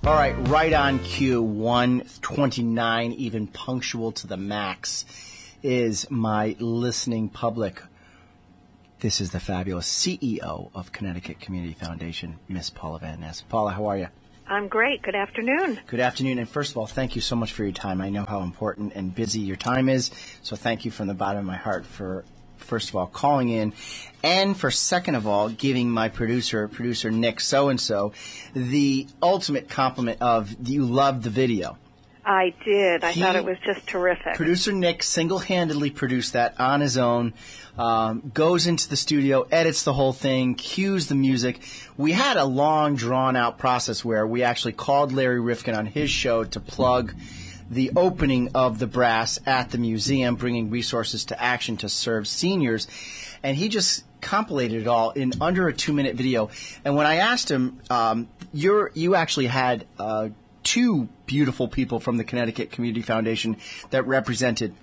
All right, right on cue, 1:29, even punctual to the max, is my listening public. This is the fabulous CEO of Connecticut Community Foundation, Miss Paula Van Ness. Paula, how are you? I'm great. Good afternoon. Good afternoon. And first of all, thank you so much for your time. I know how important and busy your time is, so thank you from the bottom of my heart for, first of all, calling in, and for, second of all, giving my producer Nick So-and-so, the ultimate compliment of you loved the video. I did. I thought it was just terrific. Producer Nick single-handedly produced that on his own, goes into the studio, edits the whole thing, cues the music. We had a long, drawn-out process where we actually called Larry Rifkin on his show to plug the opening of the brass at the museum, bringing resources to action to serve seniors. And he just compilated it all in under a 2-minute video. And when I asked him, you actually had two beautiful people from the Connecticut Community Foundation that represented.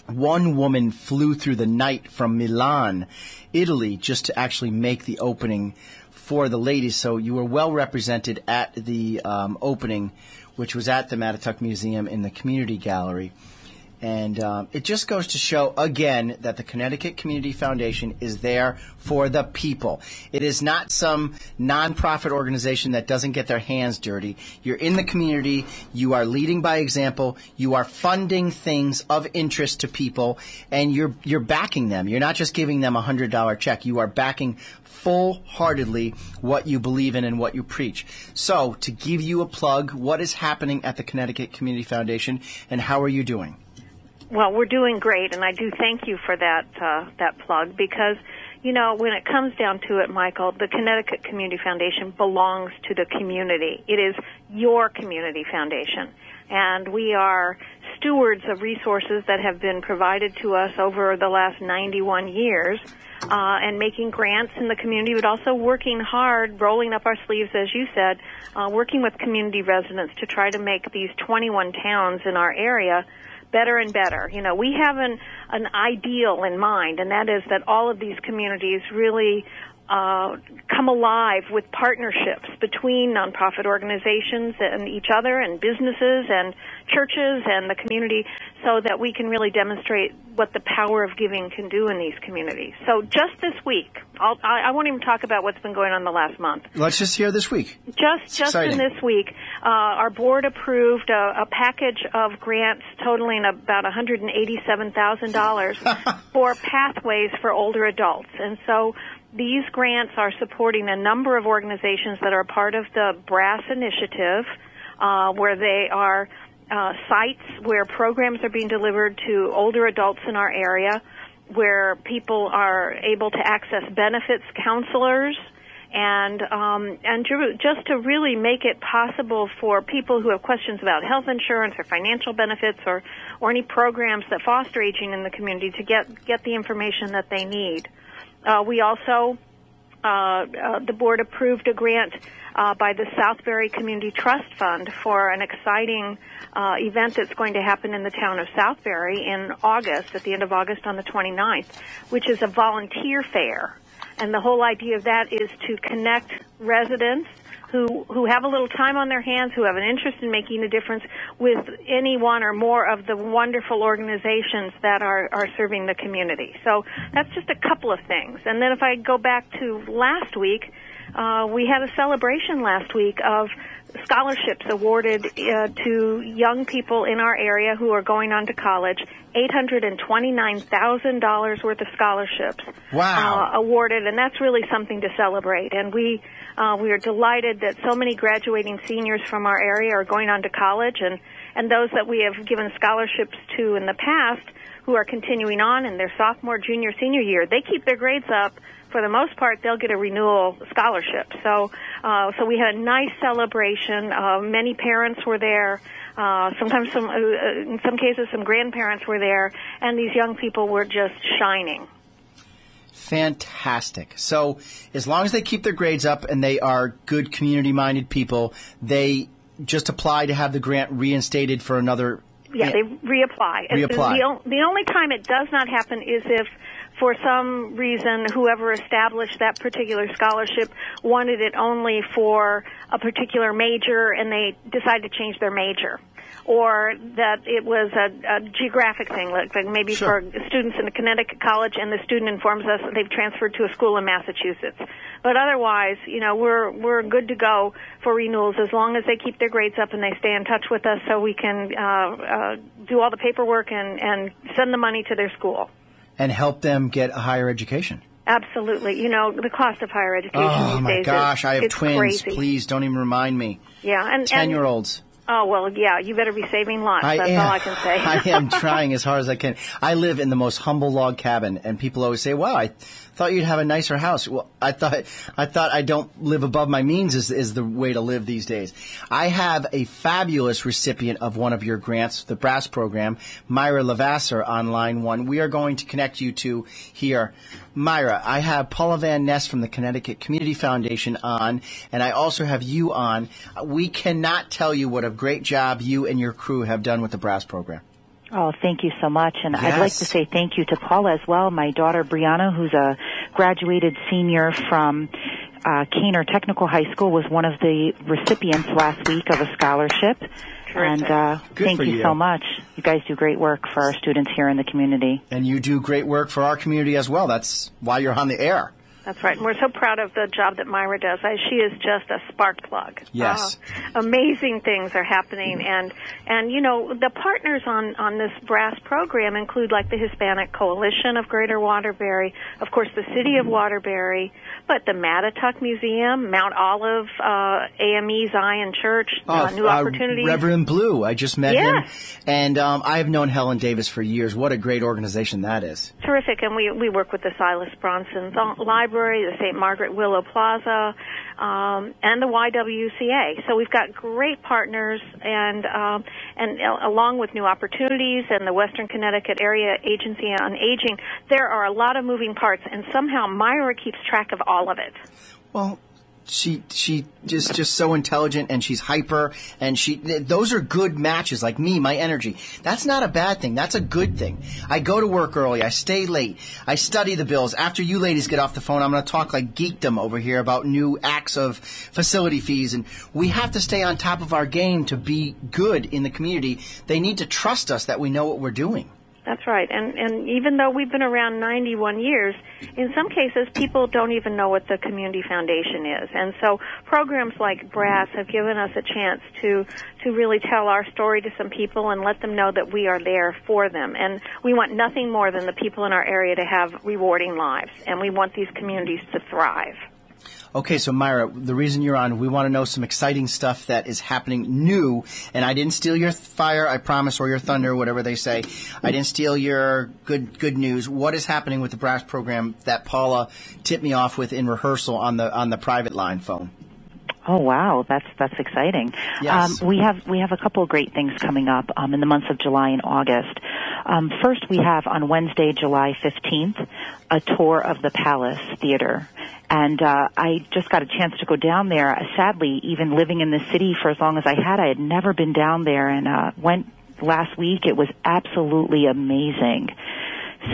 One woman flew through the night from Milan, Italy, just to actually make the opening for the ladies. So you were well represented at the opening, which was at the Mattituck Museum in the Community Gallery. And it just goes to show, again, that the Connecticut Community Foundation is there for the people. It is not some nonprofit organization that doesn't get their hands dirty. You're in the community. You are leading by example. You are funding things of interest to people, and you're backing them. You're not just giving them a $100 check. You are backing full-heartedly what you believe in and what you preach. So, to give you a plug, what is happening at the Connecticut Community Foundation, and how are you doing? Well, we're doing great, and I do thank you for that plug because, you know, when it comes down to it, Michael, the Connecticut Community Foundation belongs to the community. It is your community foundation, and we are stewards of resources that have been provided to us over the last 91 years, and making grants in the community, but also working hard, rolling up our sleeves, as you said, working with community residents to try to make these 21 towns in our area better and better. You know, we have an ideal in mind, and that is that all of these communities really come alive with partnerships between nonprofit organizations and each other and businesses and churches and the community so that we can really demonstrate what the power of giving can do in these communities. So just this week, I won't even talk about what's been going on the last month. Let's just hear this week. Just in this week, our board approved a package of grants totaling about $187,000 for pathways for older adults. And so these grants are supporting a number of organizations that are part of the BRASS initiative, where they are sites where programs are being delivered to older adults in our area, where people are able to access benefits counselors, and just to really make it possible for people who have questions about health insurance or financial benefits or any programs that foster aging in the community to get the information that they need. We also, the board approved a grant by the Southbury Community Trust Fund for an exciting event that's going to happen in the town of Southbury in August, at the end of August on the 29th, which is a volunteer fair. And the whole idea of that is to connect residents who have a little time on their hands, who have an interest in making a difference with any one or more of the wonderful organizations that are serving the community. So that's just a couple of things. And then if I go back to last week, we had a celebration last week of scholarships awarded to young people in our area who are going on to college, $829,000 worth of scholarships. Wow. Awarded, and that's really something to celebrate. And we are delighted that so many graduating seniors from our area are going on to college, and those that we have given scholarships to in the past who are continuing on in their sophomore, junior, senior year, they keep their grades up. For the most part, they'll get a renewal scholarship. So we had a nice celebration. Many parents were there. Sometimes in some cases, some grandparents were there, and these young people were just shining. Fantastic. So as long as they keep their grades up and they are good community-minded people, they just apply to have the grant reinstated for another. Yeah, they reapply. Reapply. The only time it does not happen is if for some reason, whoever established that particular scholarship wanted it only for a particular major, and they decided to change their major. Or that it was a geographic thing, like maybe Sure. for students in a Connecticut college, and the student informs us that they've transferred to a school in Massachusetts. But otherwise, we're good to go for renewals as long as they keep their grades up and they stay in touch with us, so we can do all the paperwork and send the money to their school. And help them get a higher education. Absolutely. The cost of higher education Oh, these my days gosh, I have it's twins. crazy. Please don't even remind me. Yeah, and 10-year-olds. Oh, well, yeah, you better be saving lots. That's all I can say. I am trying as hard as I can. I live in the most humble log cabin, and people always say, wow, I thought you'd have a nicer house. Well, I thought I don't live above my means is the way to live these days. I have a fabulous recipient of one of your grants, the BRASS program, Myra Lavasser, on line one. We are going to connect you to here. Myra, I have Paula Van Ness from the Connecticut Community Foundation on, and I also have you on. We cannot tell you what a great job you and your crew have done with the BRASS program. Oh, thank you so much. And Yes. I'd like to say thank you to Paula as well. My daughter, Brianna, who's a graduated senior from Kaner Technical High School, was one of the recipients last week of a scholarship. Terrific. And Good thank for you you. so much. You guys do great work for our students here in the community. And you do great work for our community as well. That's why you're on the air. That's right. And we're so proud of the job that Myra does. She is just a spark plug. Yes. Amazing things are happening. And the partners on this BRASS program include like the Hispanic Coalition of Greater Waterbury, of course the City of Waterbury, but the Mattatuck Museum, Mount Olive, AME Zion Church, New Opportunities. Reverend Blue, I just met him. Yes. And I've known Helen Davis for years. What a great organization that is. Terrific, and we work with the Silas Bronson Library, the St. Margaret Willow Plaza, and the YWCA. So we've got great partners, and along with New Opportunities and the Western Connecticut Area Agency on Aging, there are a lot of moving parts, and somehow Myra keeps track of all of it. Well, she just so intelligent, and she's hyper, and those are good matches. Like me, my energy. That's not a bad thing. That's a good thing. I go to work early. I stay late. I study the bills. After you ladies get off the phone, I'm going to talk like geekdom over here about new acts of facility fees, and we have to stay on top of our game to be good in the community. They need to trust us that we know what we're doing. That's right. And even though we've been around 91 years, in some cases people don't even know what the Community Foundation is. And so programs like BRASS have given us a chance to really tell our story to some people and let them know that we are there for them. And we want nothing more than the people in our area to have rewarding lives. And we want these communities to thrive. Okay, so Myra, the reason you're on, we want to know some exciting stuff that is happening new. And I didn't steal your fire, I promise, or your thunder, whatever they say. I didn't steal your good news. What is happening with the BRASS program that Paula tipped me off with in rehearsal on the private line phone? Oh wow, that's exciting. Yes. We have a couple of great things coming up in the months of July and August. First, we have on Wednesday, July 15th, a tour of the Palace Theater. And I just got a chance to go down there. Sadly, even living in the city for as long as I had never been down there, and went last week. It was absolutely amazing.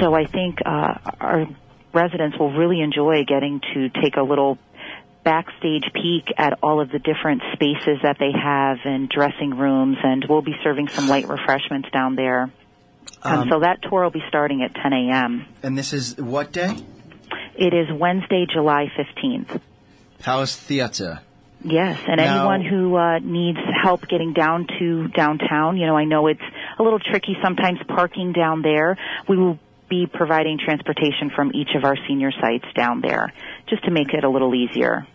So I think our residents will really enjoy getting to take a little backstage peek at all of the different spaces that they have and dressing rooms, and we'll be serving some light refreshments down there. So that tour will be starting at 10 a.m. And this is what day? It is Wednesday, July 15th. Palace Theater. Yes, and Now, anyone who needs help getting down to downtown, I know it's a little tricky sometimes parking down there. We will be providing transportation from each of our senior sites down there just to make it a little easier.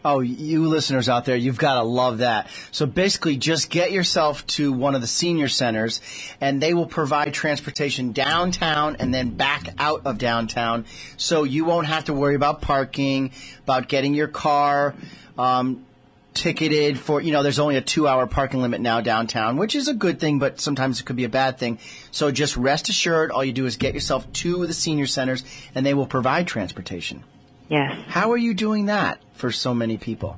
Oh, you listeners out there, you've got to love that. So basically, just get yourself to one of the senior centers, and they will provide transportation downtown and then back out of downtown, so you won't have to worry about parking, about getting your car ticketed for, there's only a 2-hour parking limit now downtown, which is a good thing, but sometimes it could be a bad thing. So just rest assured, all you do is get yourself to the senior centers, and they will provide transportation. Yes. How are you doing that for so many people?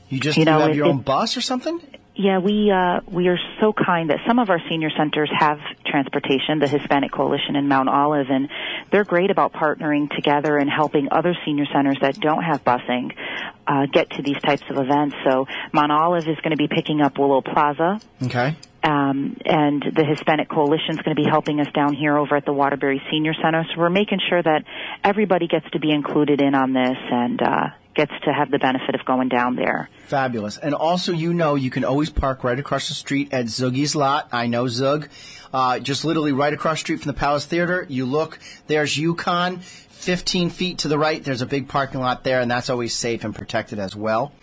You just You know, have your it- own bus or something? Yeah, we are so kind that some of our senior centers have transportation, the Hispanic Coalition in Mount Olive, and they're great about partnering together and helping other senior centers that don't have busing get to these types of events. So Mount Olive is going to be picking up Willow Plaza. Okay. And the Hispanic Coalition is going to be helping us down here over at the Waterbury Senior Center. So we're making sure that everybody gets to be included in on this and gets to have the benefit of going down there. Fabulous. And also, you can always park right across the street at Zoogie's lot. I know Zoog. Just literally right across the street from the Palace Theater. You look, there's Yukon. 15 feet to the right, there's a big parking lot there, and that's always safe and protected as well.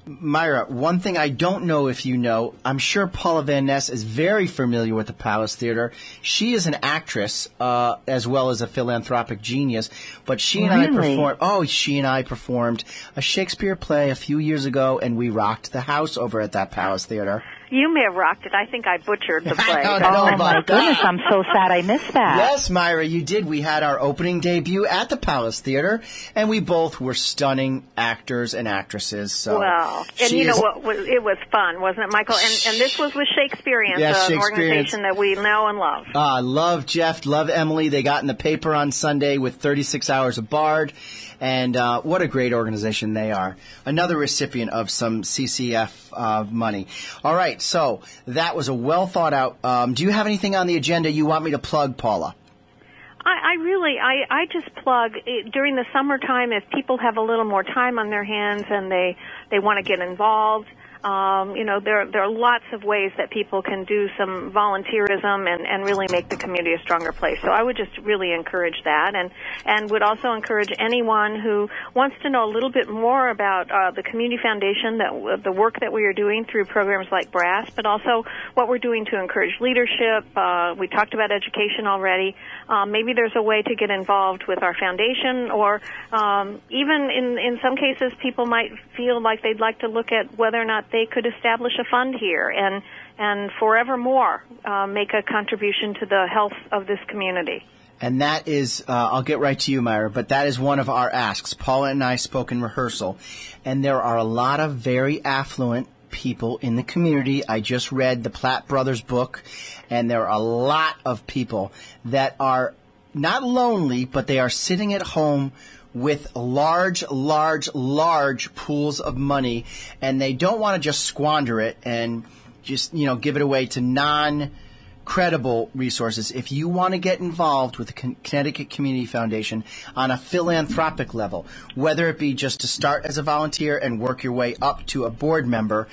Myra, one thing I don't know if you know, I'm sure Paula Van Ness is very familiar with the Palace Theater. She is an actress as well as a philanthropic genius, but she and I performed a Shakespeare play a few years ago, and we rocked the house over at that Palace Theater. You may have rocked it. I think I butchered the play. I don't know my about goodness, that. I'm so sad I missed that. Yes, Myra, you did. We had our opening debut at the Palace Theater, and we both were stunning actors and actresses. So well, and you know what? It was fun, wasn't it, Michael? And this was with Shakespeareans, an organization that we know and love. Love Jeff, love Emily. They got in the paper on Sunday with 36 Hours of Bard. And what a great organization they are. Another recipient of some CCF money. All right, so that was a well thought out. Do you have anything on the agenda you want me to plug, Paula? I just plug during the summertime if people have a little more time on their hands and they want to get involved. There are lots of ways that people can do some volunteerism and really make the community a stronger place. So I would just really encourage that and would also encourage anyone who wants to know a little bit more about the Community Foundation, the work that we are doing through programs like BRASS, but also what we're doing to encourage leadership. We talked about education already. Maybe there's a way to get involved with our foundation, or even in some cases people might feel like they'd like to look at whether or not they could establish a fund here and forevermore make a contribution to the health of this community. And that is, I'll get right to you, Myra, but that is one of our asks. Paula and I spoke in rehearsal, and there are a lot of very affluent people in the community. I just read the Platt Brothers book, and there are a lot of people that are not lonely, but they are sitting at home with large pools of money, and they don't want to just squander it and just, give it away to non-credible resources. If you want to get involved with the Connecticut Community Foundation on a philanthropic level, whether it be just to start as a volunteer and work your way up to a board member,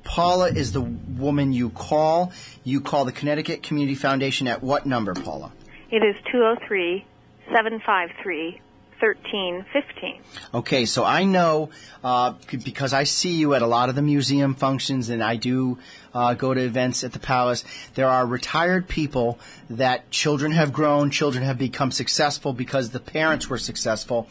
Paula is the woman you call. You call the Connecticut Community Foundation at what number, Paula? It is 203-753-1315. Okay, so I know because I see you at a lot of the museum functions, and I do go to events at the Palace. There are retired people that children have grown, children have become successful because the parents were successful,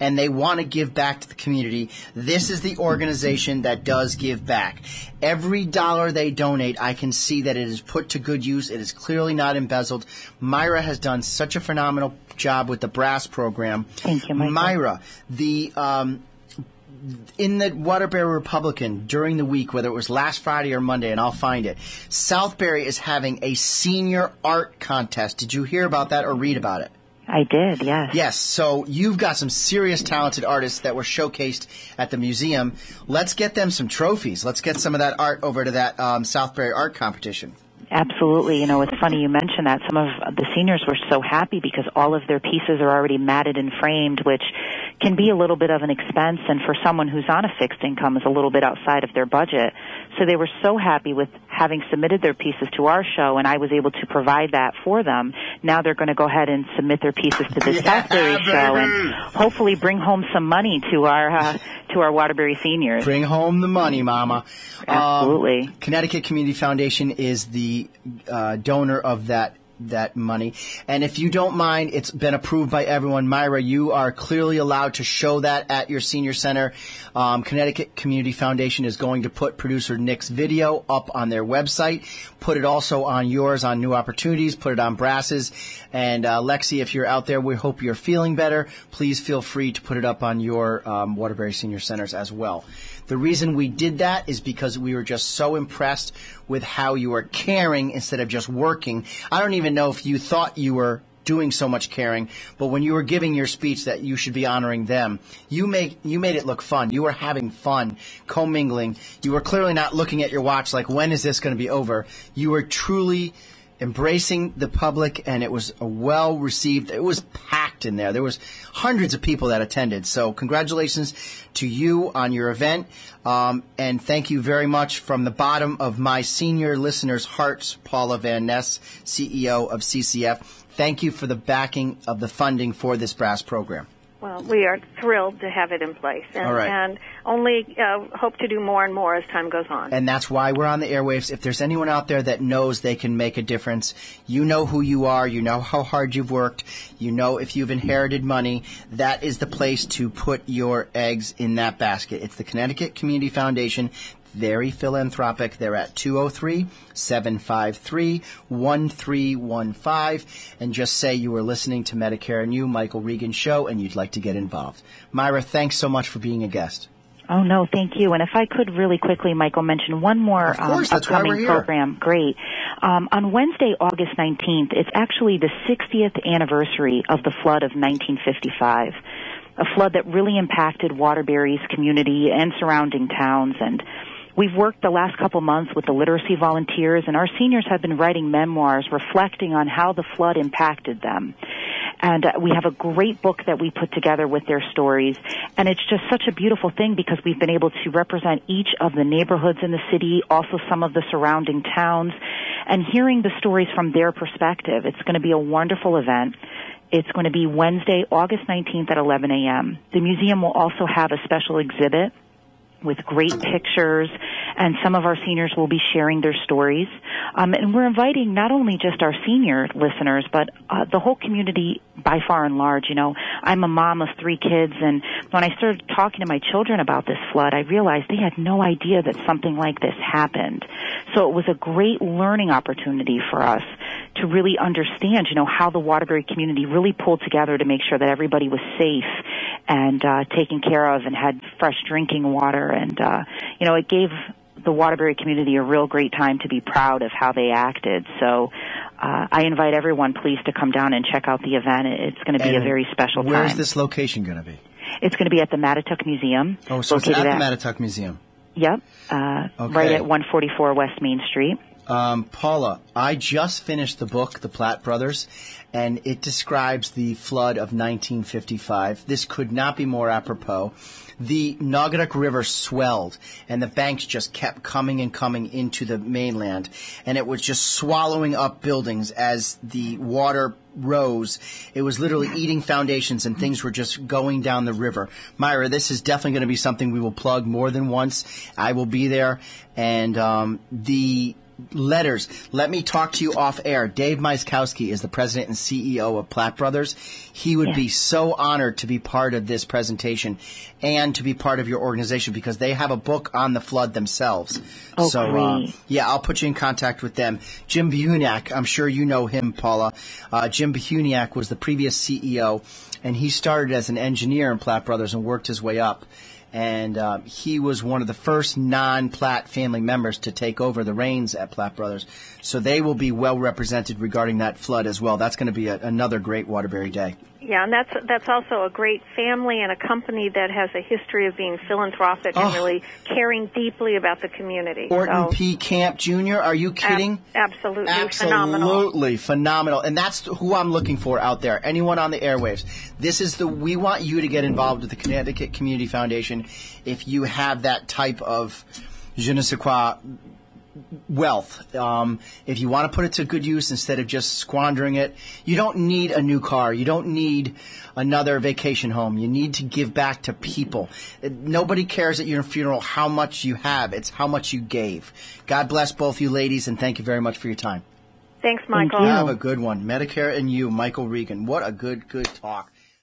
and they want to give back to the community. This is the organization that does give back. Every dollar they donate, I can see that it is put to good use. It is clearly not embezzled. Myra has done such a phenomenal job with the BRASS program. Thank you, Michael. Myra, in the Waterbury Republican during the week, whether it was last Friday or Monday, and I'll find it, Southbury is having a senior art contest. Did you hear about that or read about it? I did, yes. Yes, so you've got some serious talented artists that were showcased at the museum. Let's get them some trophies. Let's get some of that art over to that Southbury art competition. Absolutely. It's funny you mentioned that. Some of the seniors were so happy because all of their pieces are already matted and framed, which can be a little bit of an expense, and for someone who's on a fixed income is a little bit outside of their budget. So they were so happy with having submitted their pieces to our show, and I was able to provide that for them. Now they're going to go ahead and submit their pieces to the Southbury show and hopefully bring home some money to our Waterbury seniors. Bring home the money, Mama. Absolutely. Connecticut Community Foundation is the donor of that that money. And if you don't mind, it's been approved by everyone. Myra, you are clearly allowed to show that at your senior center. Connecticut Community Foundation is going to put producer Nick's video up on their website. Put it also on yours on New Opportunities. Put it on Brass's. And Lexi, if you're out there, we hope you're feeling better. Please feel free to put it up on your Waterbury Senior Centers as well. The reason we did that is because we were just so impressed with how you were caring instead of just working. I don't even know if you thought you were doing so much caring, but when you were giving your speech that you should be honoring them, you made it look fun. You were having fun, commingling. You were clearly not looking at your watch like, when is this going to be over? You were truly embracing the public, and it was well received. It was packed in there. There was hundreds of people that attended. So congratulations to you on your event, and thank you very much from the bottom of my senior listeners' hearts, Paula Van Ness, CEO of CCF. Thank you for the backing of the funding for this brass program. Well, we are thrilled to have it in place, and, All right. and only hope to do more and more as time goes on. And that's why we're on the airwaves. If there's anyone out there that knows they can make a difference, you know who you are, you know how hard you've worked, you know if you've inherited money, that is the place to put your eggs in that basket. It's the Connecticut Community Foundation. Very philanthropic. They're at 203-753-1315. And just say you were listening to Medicare and You, Michael Regan Show, and you'd like to get involved. Myra, thanks so much for being a guest. Oh, no, thank you. And if I could really quickly, Michael, mention one more upcoming program. Great. On Wednesday, August 19th, it's actually the 60th anniversary of the flood of 1955, a flood that really impacted Waterbury's community and surrounding towns. And we've worked the last couple months with the literacy volunteers, and our seniors have been writing memoirs reflecting on how the flood impacted them. And we have a great book that we put together with their stories. And it's just such a beautiful thing because we've been able to represent each of the neighborhoods in the city, also some of the surrounding towns, and hearing the stories from their perspective. It's going to be a wonderful event. It's going to be Wednesday, August 19th at 11 a.m. The museum will also have a special exhibit with great pictures, and some of our seniors will be sharing their stories. And we're inviting not only just our senior listeners, but the whole community by far and large. You know, I'm a mom of 3 kids, and when I started talking to my children about this flood, I realized they had no idea that something like this happened. So it was a great learning opportunity for us to really understand, you know, how the Waterbury community really pulled together to make sure that everybody was safe and taken care of and had fresh drinking water. And, you know, it gave the Waterbury community a real great time to be proud of how they acted. So I invite everyone, please, to come down and check out the event. It's going to be a very special time. Where's this location going to be? It's going to be at the Mattituck Museum. Oh, so it's at the Mattituck Museum. Yep, Okay. right at 144 West Main Street. Paula, I just finished the book, The Platt Brothers, and it describes the flood of 1955. This could not be more apropos. The Naugatuck River swelled, and the banks just kept coming and coming into the mainland, and it was just swallowing up buildings as the water rose. It was literally eating foundations, and things were just going down the river. Myra, this is definitely going to be something we will plug more than once. I will be there, and the letters. Let me talk to you off air. Dave Myskowski is the president and CEO of Platt Brothers. He would be so honored to be part of this presentation and to be part of your organization because they have a book on the flood themselves. Oh, so, great. yeah, I'll put you in contact with them. Jim Behuniak, I'm sure you know him, Paula. Jim Behuniak was the previous CEO, and he started as an engineer in Platt Brothers and worked his way up. And he was one of the first non-Platt family members to take over the reins at Platt Brothers. So they will be well represented regarding that flood as well. That's going to be another great Waterbury day. Yeah, and that's also a great family and a company that has a history of being philanthropic and really caring deeply about the community. Orton P. Camp Jr., are you kidding? Absolutely. Absolutely phenomenal. And that's who I'm looking for out there. Anyone on the airwaves. We want you to get involved with the Connecticut Community Foundation if you have that type of je ne sais quoi wealth. If you want to put it to good use instead of just squandering it, you don't need a new car. You don't need another vacation home. You need to give back to people. Nobody cares at your funeral how much you have. It's how much you gave. God bless both you ladies, and thank you very much for your time. Thanks, Michael. Thank you. Have a good one. Medicare and You, Michael Regan. What a good talk.